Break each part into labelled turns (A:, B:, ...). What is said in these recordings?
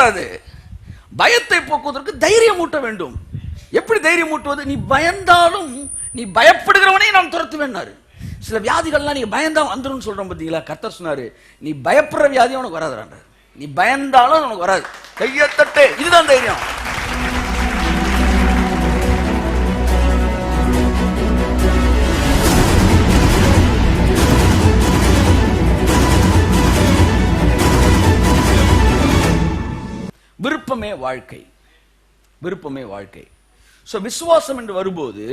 A: பயப்படக்கூடாது. பயத்தை போக்குவதற்கு தைரியம் ஊட்ட வேண்டும். எப்படி தைரியம் ஊட்டுவது? நீ பயந்தாலும் நீ பயப்படுகிறவனே நான் துரத்துவேன்னாரு. சில வியாதிகள்லாம் நீங்க பயந்தா வந்துடும் சொல்றோம் பார்த்தீங்களா? கர்த்தர் சொன்னாரு, நீ பயப்படுற வியாதி உனக்கு வராதுறாங்க. நீ பயந்தாலும் உனக்கு வராது. கையத்தட்டு, இதுதான் தைரியம். விருப்பமே வாழ்க்கை, விருப்பமே வாழ்க்கை. ஸோ விசுவாசம் என்று வரும்போது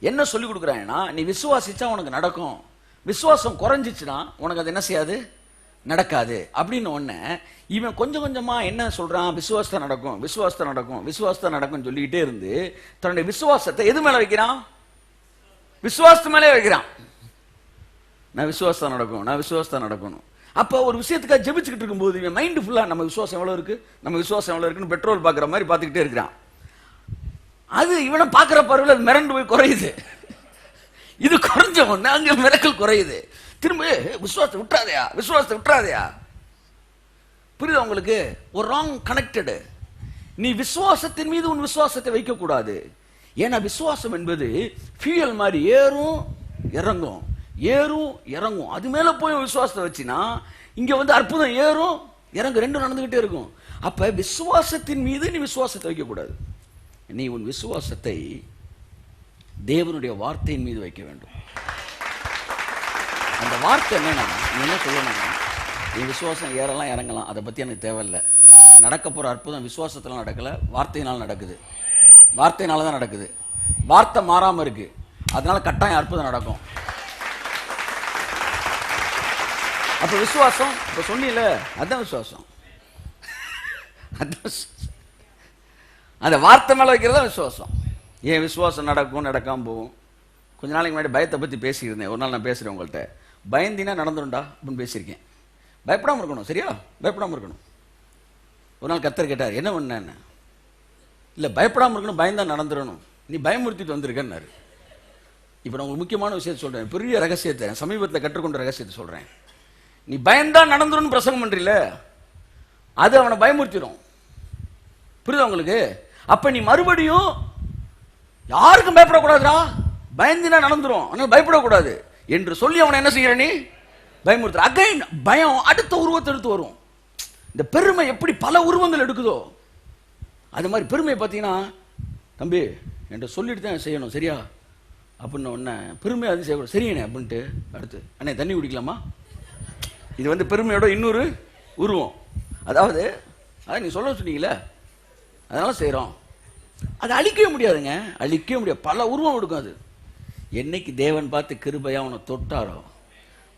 A: என்ன சொல்லி கொடுக்குறாங்கன்னா, நீ விசுவாசிச்சா உனக்கு நடக்கும், விசுவாசம் குறைஞ்சிச்சுன்னா உனக்கு அது என்ன செய்யாது, நடக்காது அப்படின்னு ஒன்று. இவன் கொஞ்சம் கொஞ்சமா என்ன சொல்றான், விசுவாசத்தை நடக்கும், விசுவாசத்தை நடக்கும், விசுவாசத்தை நடக்கும் சொல்லிக்கிட்டே இருந்து தன்னுடைய விசுவாசத்தை எது மேல வைக்கிறான்? விசுவாசத்து மேலே வைக்கிறான். நான் விசுவாசத்தை நடக்கும், நான் விசுவாசத்தை நடக்கணும். அப்போ ஒரு விஷயத்துக்காக ஜெபிச்சுக்கிட்டு இருக்கும்போது இவன் மைண்டு ஃபுல்லாக நம்ம விசுவாசம் எவ்வளோ இருக்கு, நம்ம விசுவாசம் எவ்வளோ இருக்குன்னு பெட்ரோல் பார்க்குற மாதிரி பார்த்துக்கிட்டே இருக்கிறான். அது இவனை பார்க்குற பார்வையில் அது மிரண்டு போய் குறையுது. இது குறைஞ்ச உடனே அங்கே மிரக்கல் குறையுது. திரும்ப விசுவாசத்தை விட்டுறாதையா, விசுவாசத்தை விட்டுறாதையா. புரியுதா உங்களுக்கு? ஒரு ராங் கனெக்டடு. நீ விசுவாசத்தின் மீது உன் விசுவாசத்தை வைக்கக்கூடாது. ஏன்னா விசுவாசம் என்பது ஃபியூயல் மாதிரி ஏறும் இறங்கும், ஏறும் இறங்கும். அது மேல போய் விசுவாசத்தை வச்சினா இங்க வந்து அற்புதம் ஏறும் இறங்கு ரெண்டும் நடந்துகிட்டே இருக்கும். அப்ப விசுவாசத்தின் மீது நீ விசுவாசத்தை வைக்க கூடாது. நீ உன் விசுவாசத்தை தேவனுடைய வார்த்தையின் மீது வைக்க வேண்டும். அந்த வார்த்தை என்னன்னா, நீ என்ன சொல்லணும், நீ விசுவாசம் ஏறலாம் இறங்கலாம், அதை பத்தி எனக்கு தேவையில்லை. நடக்க போற அற்புதம் விசுவாசத்துல நடக்கல, வார்த்தையினால் நடக்குது. வார்த்தையினால தான் நடக்குது. வார்த்தை மாறாம இருக்கு, அதனால கட்டாயம் அற்புதம் நடக்கும். அப்ப விசுவாசம் இப்ப சொன்னீல, அதான் விசுவாசம். அந்த வார்த்தை மேல வைக்கிறதா விசுவாசம். ஏன் விசுவாசம் நடக்கும், நடக்காம போகும். கொஞ்ச நாளைக்கு முன்னாடி பயத்தை பத்தி பேசியிருந்தேன். ஒரு நாள் நான் பேசுறேன் உங்கள்கிட்ட, பயந்தினா நடந்துரும்டா அப்படின்னு பேசியிருக்கேன். பயப்படாம இருக்கணும், சரியா? பயப்படாம இருக்கணும். ஒரு நாள் கர்த்தர் கேட்டார், என்ன பண்ணேன்னு. இல்ல பயப்படாம இருக்கணும், பயந்தா நடந்துடணும், நீ பயமுறுத்திட்டு வந்திருக்கன்னாரு. இப்ப நான் உங்களுக்கு முக்கியமான விஷயத்தை சொல்றேன், பெரிய ரகசியத்தை, சமீபத்தில் கற்றுக்கொண்ட ரகசியத்தை சொல்றேன். நீ பயந்தா நடந்துரும் பிரசங்கம் பண்றீல, அது அவனை பயமுறுத்திடும். புரியுதா உங்களுக்கு? அப்ப நீ மறுபடியும் யாருக்கும் பயப்படக்கூடாதுடா, பயந்தினா நடந்துரும், ஆனால் பயப்படக்கூடாது என்று சொல்லி அவனை என்ன செய்யற, நீ பயமுறுத்துற. அகைன் பயம் அடுத்த உருவத்தை எடுத்து வரும். இந்த பெருமை எப்படி பல உருவங்கள் எடுக்குதோ அது மாதிரி பெருமை பார்த்தீங்கன்னா, தம்பி என்கிட்ட சொல்லிட்டு தான் செய்யணும், சரியா அப்படின்னு ஒன்று பெருமை அது செய்யக்கூடாது. சரியானே அப்படின்ட்டு அடுத்து, அண்ணே தண்ணி குடிக்கலாமா, இது வந்து பெருமையோட இன்னொரு உருவம். அதாவது அதை நீ சொல்ல சொன்னீங்களே, அதனால செய்கிறோம். அதை அழிக்கவே முடியாதுங்க, அழிக்கவே முடியாது. பல உருவம் எடுக்கும் அது. என்னைக்கு தேவன் பார்த்து கிருபையா அவனை தொட்டாரோ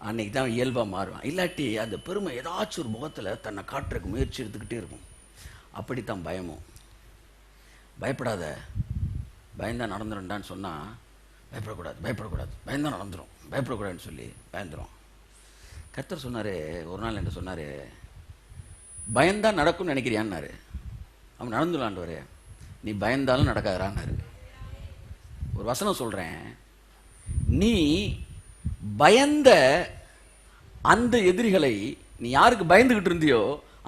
A: அன்னைக்கு தான் இயல்பாக மாறுவான். இல்லாட்டி அந்த பெருமை ஏதாச்சும் ஒரு முகத்தில் தன்னை காட்டுறதுக்கு முயற்சி எடுத்துக்கிட்டே இருக்கும். அப்படித்தான் பயமும். பயப்படாத, பயந்தா நடந்துருண்டான்னு சொன்னால் பயப்படக்கூடாது, பயப்படக்கூடாது, பயந்தா நடந்துடும், பயப்படக்கூடாதுன்னு சொல்லி பயந்துடும். கர்த்தர் சொன்னார் ஒரு நாள் என்ன சொன்னார், பயந்தா நடக்கும்னு நினைக்கிறியான்னாரு. அவன் நடந்துடலான்ட்டு, நீ பயந்தாலும் நடக்காதான்னாரு. ஒரு வசனம் சொல்கிறேன், நீ பயந்த அந்த எதிரிகளை, நீ யாருக்கு பயந்துகிட்டு இருந்தியோ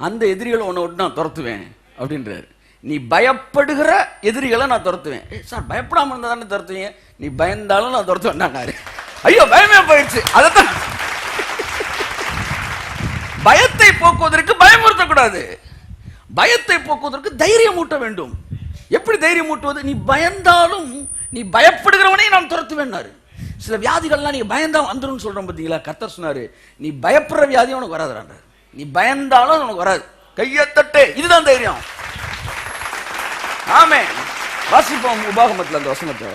A: அந்த எதிரிகளை உன்னை விட்டு நான் துரத்துவேன் அப்படின்றாரு. நீ பயப்படுகிற எதிரிகளை நான் துரத்துவேன். சார் பயப்படாமல் இருந்தால் தானே துரத்துவீங்க, நீ பயந்தாலும் நான் துரத்துவேன்னாரு. ஐயோ பயமே போயிடுச்சு. அதைத்தான் பயத்தை போக்குவதற்கு பயமுறுத்தக்கூடாது, பயத்தை போக்குவதற்கு தைரியம் ஊட்ட வேண்டும். எப்படி தைரியம் ஊட்டுவது? நீ பயந்தாலும் நீ பயப்படுகிறவனே நான் துரத்துவேன்னாரு. சில வியாதிகள்லாம் நீங்க பயந்தா வந்துடும் சொல்றோம் பார்த்தீங்களா? கர்த்தர் சொன்னாரு, நீ பயப்படுற வியாதி உனக்கு வராதுறாங்க. நீ பயந்தாலும் உனக்கு வராது. கையத்தட்டு, இதுதான் தைரியம். ஆமே. வாசிப்போம் உபாகமத்தில் அந்த வசனத்தை.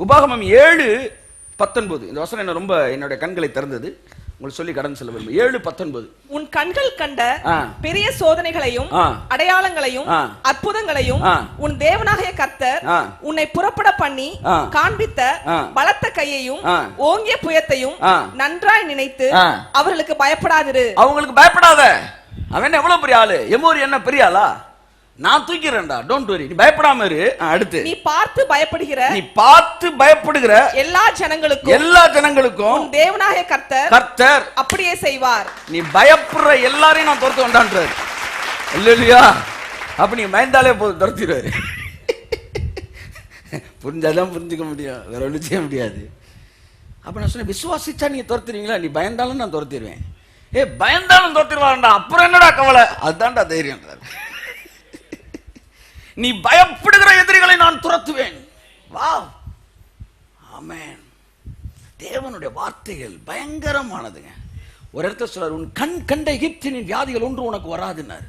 A: உபாகமம் 7:19. இந்த வசனம் என்ன ரொம்ப என்னுடைய கண்களை திறந்தது. உங்களுக்கு சொல்லி கடன் செல்ல விரும்புகிறேன். 7:19. உன் கண்கள் கண்ட பெரிய சோதனைகளையும் அடையாளங்களையும் அற்புதங்களையும் உன் தேவனாகிய கர்த்தர் உன்னை புறப்பட பண்ணி காண்பித்த பலத்த கையையும் ஓங்கிய புயத்தையும் நன்றாய் நினைத்து அவர்களுக்கு பயப்படாதிரு. அவங்களுக்கு பயப்படாத. அவன் எவ்வளவு பெரிய ஆளு, எமோரி என்ன பெரிய ஆளா, நான் தூக்கிறேன்டா, டோன்ட் வரி, நீ பயப்படாம இரு. அடுத்து, நீ பார்த்து பயப்படுகிற எல்லா ஜனங்களுக்கும் தேவனாகிய கர்த்தர் அப்படியே செய்வார். நீ பயப்படுற எல்லாரையும் நான் துரத்து வேண்டான்றார். இல்லையா? அப்ப நீங்க பயந்தாலே போதும், துரத்திடுவாரு. புரிஞ்சாதான் புரிஞ்சுக்க முடியும், வேற ஒன்றும் செய்ய முடியாது. அப்ப நான் சொன்னேன், விசுவாசிச்சா நீங்க துரத்துறீங்களா? நீ பயந்தாலும் நான் துரத்திடுவேன். பயந்தாலும் துரத்திடுவான்டா, அப்புறம் என்னடா கவலை? அதுதான்டா தைரியம். நீ பயப்படுகிற எதிரிகளை நான் துரத்துவேன். வா, ஆமென். தேவனுடைய வார்த்தைகள் பயங்கரமானதுங்க. ஒரு இடத்துல சொல்றாரு, உன் கண் கண்ட எகிப்தின் வியாதிகள் ஒன்று உனக்கு வராதுன்னாரு.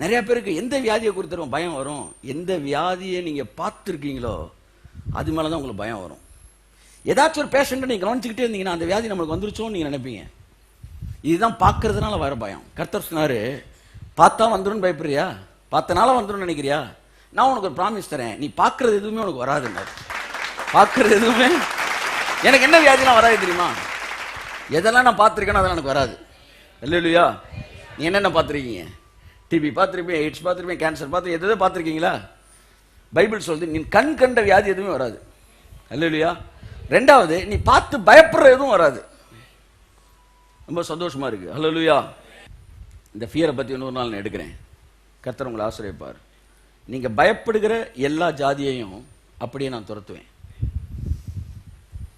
A: நிறைய பேருக்கு எந்த வியாதியை குறித்து பயம் வரும்? எந்த வியாதியை நீங்க பார்த்துருக்கீங்களோ அது மேலதான் உங்களுக்கு பயம் வரும். ஏதாச்சும் ஒரு பேஷண்ட்டை நீங்க கவனிச்சுக்கிட்டே இருந்தீங்கன்னா அந்த வியாதி நம்மளுக்கு வந்துருச்சோன்னு நீங்க நினைப்பீங்க. இதுதான் பார்க்கறதுனால வர பயம். கர்த்தர் சொன்னாரு, பார்த்தா வந்துடும் பயப்படுறியா? பார்த்தனால வந்துடும் நினைக்கிறியா? நான் உனக்கு ஒரு ப்ராமிஸ் தரேன், நீ பார்க்கறது எதுவுமே உனக்கு வராதுன்னாரு. பார்க்கறது எதுவுமே எனக்கு என்ன வியாதிலாம் வராது தெரியுமா? எதெல்லாம் நான் பார்த்துருக்கேனோ அதெல்லாம் எனக்கு வராது. இல்லையா? நீ என்னென்ன பார்த்துருக்கீங்க? டிபி பார்த்துருப்பேன், எய்ட்ஸ் பார்த்துருப்பேன், கேன்சர் பார்த்து எதாவது பார்த்துருக்கீங்களா? பைபிள் சொல்லுது, நீ கண் கண்ட வியாதி எதுவுமே வராது. இல்லையா? ரெண்டாவது, நீ பார்த்து பயப்படுற எதுவும் வராது. ரொம்ப சந்தோஷமா இருக்கு. அல்லேலூயா. இந்த ஃபியரை பற்றி இன்னொரு நாள் நான் எடுக்கிறேன். கர்த்தர் உங்களை ஆசீர்வதிப்பார். நீங்க பயப்படுகிற எல்லா ஜாதியையும் அப்படியே நான் துரத்துவேன்.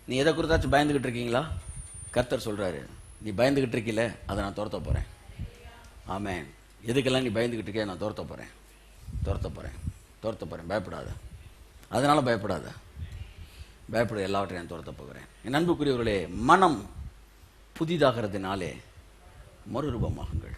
A: நீ எதை குறித்தாச்சும் பயந்துகிட்டு இருக்கீங்களா? கர்த்தர் சொல்றாரு, நீ பயந்துகிட்டு இருக்கீல, அதை நான் துரத்த போறேன். ஆமென். எதுக்கெல்லாம் நீ பயந்துகிட்டு இருக்க, நான் துரத்த போறேன், துரத்த போறேன், துரத்த போறேன். பயப்படாத, அதனால பயப்படாத, பயப்பட எல்லாவற்றையும் நான் துரத்த போகிறேன். என் அன்புக்குரியவர்களே, மனம் புதிதாகிறதுனாலே மறுரூபமாகுங்கள்.